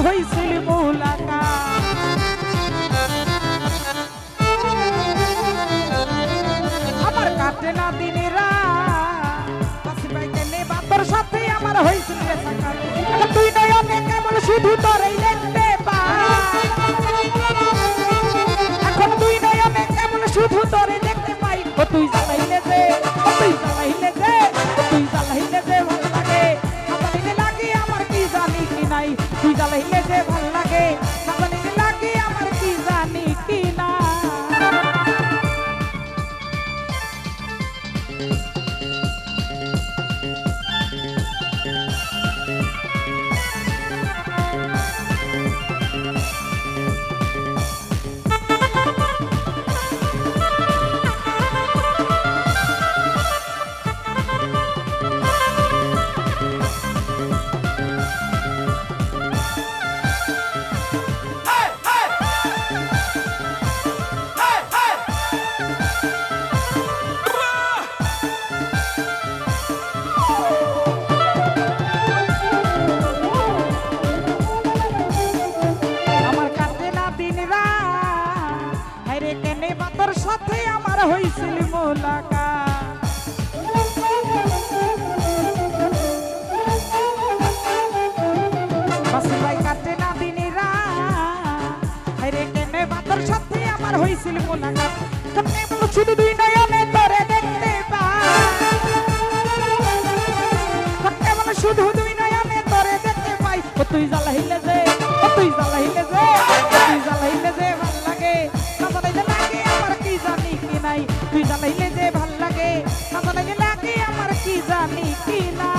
হইছিল মুলাকাত আমার কাটে না দিনের রাত কেনে বাতর সাথে আমার হইছিল সাক্ষাৎ তুই নয়নে কেবল শুধু তোরই দেখতে পাই এখন তুই নয়নে কেবল শুধু তোরে দেখতে পাই ও তুই জ্বালাইলে যে ও তুই জ্বালাইলে যে ও তুই জ্বালাইলে যে ভালো লাগে জ্বালাইলে লাগে আমার কি জানি কি নাই তুই জ্বালাইলে যে ভালো লাগে জ্বালাইলে লাগে আমার কি জানি কি না সাথে আমার হইছিল মুলাকাত বাসিবাই কাটে না দিনের রাত আরে কেনে বাতর সাথে আমার হইছিল মুলাকাত কেনে বল শুধু দুই নয়নে তোরে দেখতে পাই কেনে বল শুধু দুই নয়নে তোরে দেখতে পাই ও তুই জ্বালাইলে যে ও তুই জ্বালাইলে যে তুই জ্বালাইলে যে ভালো লাগে তুই জানাইলে যে ভাল লাগে না জানাইলে লাগে আমার কি জানি কি না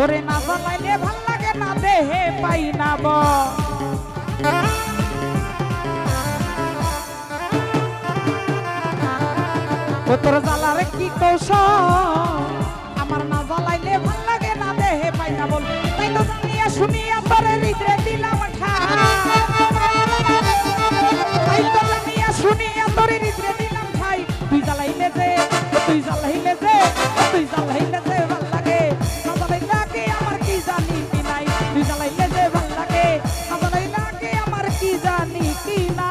ওরে না জ্বালাইলে ভাল লাগে না দেহে পাই না ও তোর জ্বালার কি কৌশল আমার না জ্বালাইলে ভাল লাগে না দেহে পাই না বল তাই তো জানিয়া শুনিয়া তোরে হৃদয়ে দিলাম তাই তো জানিয়া শুনিয়া তোরে হৃদয়ে দিলাম ঠাই তুই জ্বালাইলে যে তুই জ্বালাইলে যে তুই জ্বালাইলে যে ভাল লাগে আমার কি জানি কি নাই তুই জ্বালাইলে যে ভাল লাগে জ্বালাই লাগে আমার কি জানি কি না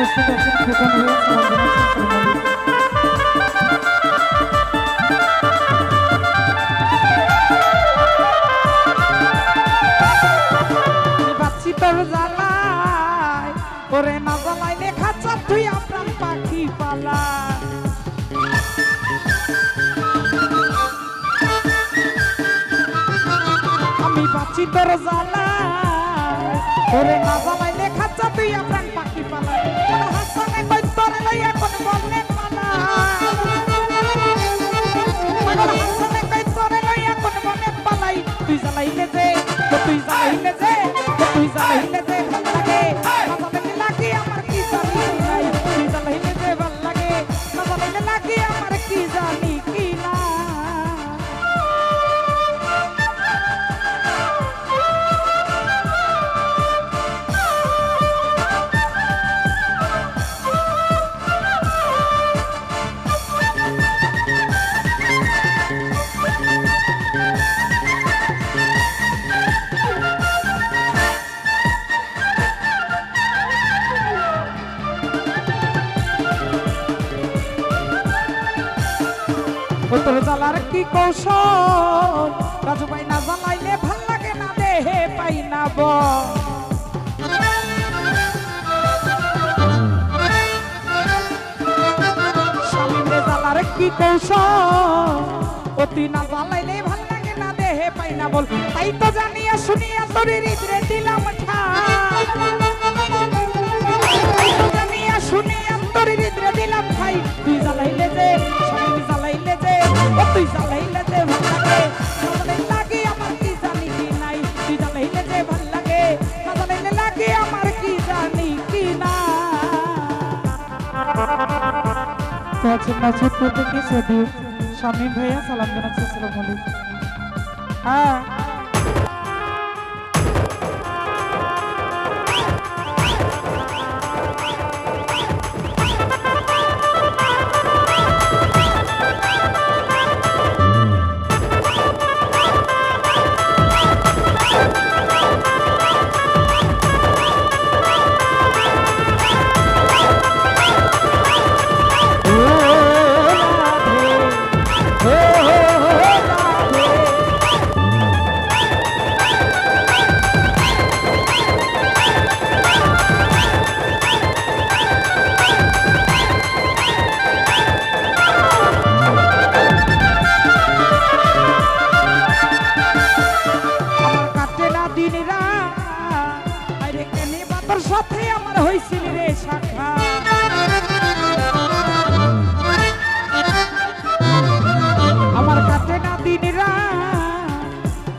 উপস্থিত আছেন ফুকন হয়ে সালাম জানাচ্ছি বাচ্চি তোর জ্বালায় ওরে না জ্বালাইলে খাঁচা তুই আপনার পাখি পালা আমি বাচ্চি তোর জ্বালায় ওরে না জ্বালাইলে খাঁচা তুই আপনার পাখি পালা হাসানে কই তোর লইয়া কোন বললে পালা হাসানে কই তোর লইয়া কোন বলে পালাই তুই জ্বালাইলে যে তুই জ্বালাইলে যে তুই জ্বালাইলে যে ভাল লাগে জ্বালাইলে লাগে আমার কি জানি নাই তুই জ্বালাইলে যে ভাল লাগে জ্বালাইলে লাগে আমার কি জানি কি না তোর জ্বালার কি কৌশল রাজু ভাই না জ্বালাইলে ভাল লাগে না দেহে পাই না স্বামীরে জ্বালার কি কৌশল অতি না জ্বালাইলে ভাল লাগে না দেহে পাই না বল তাই তো জানিয়া শুনিয়া তোর হৃদয়ে দিলাম ঠাই জানিয়া শুনিয়া তোর হৃদয়ে দিলাম ঠাই তুই জ্বালাইলে যে স্বামী জ্বালাইলে যে তুই জ্বালাইলে যে ভাল লাগে জ্বালাইলে লাগে আমার কি জানি কি নাই তুই জ্বালাইলে যে ভাল লাগে জ্বালাইলে লাগে আমার কি জানি কি না তো আছেন নাচপুর থেকে সদীপ শামীম ভাইয়া সালাম জানাচ্ছি আসসালামু আলাইকুম হ্যাঁ সাথে আমার হইছিল রে শাখা আমার কাটে না দিন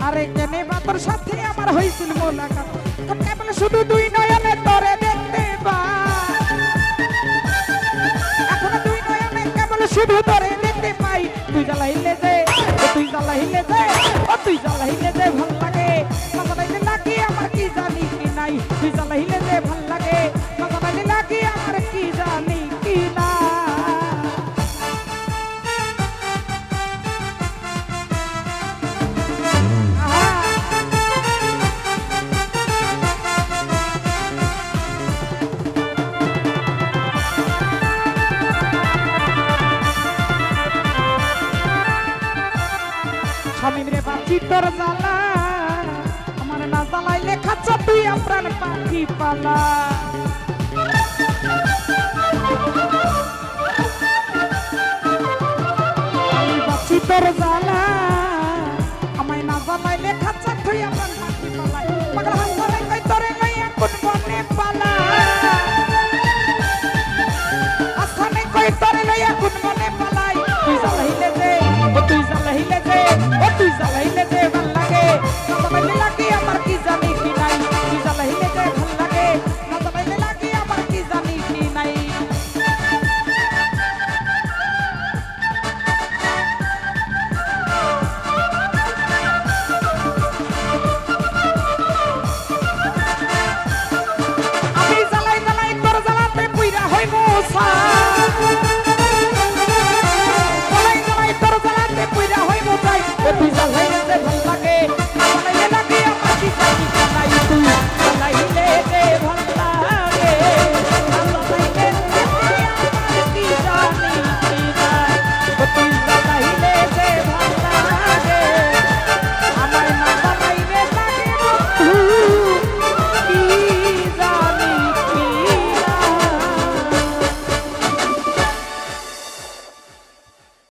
আরে কেনে বা তোর সাথে আমার হইছিল মোলাকাত তোর কেবল শুধু দুই নয়নে তোরে দেখতে পা এখন দুই নয়নে কেবল শুধু তোরে দেখতে পাই তুই জ্বালাইলে যে তুই জ্বালাইলে যে তুই জ্বালাইলে যে ভাল লাগে জ্বালাইলে লাগে আমার কি জানি কি নাই তুই জ্বালাইলে যে ভাল লাগে জ্বালাইলে লাগে আমার কি জানি কি না স্বামী রে বাঁচি তোর জ্বালা আমার না জ্বালাইলে খাচ্ছা তুই আপনার পাখি পালা আমি বাঁচি তোর জ্বালা আমায় না জ্বালাইলে খাচ্ছা তুই আপনার পাখি পালা পাগল হাসানে কই তোরে লইয়া কোন বনে পালা হাসানে কই তোরে লইয়া কোন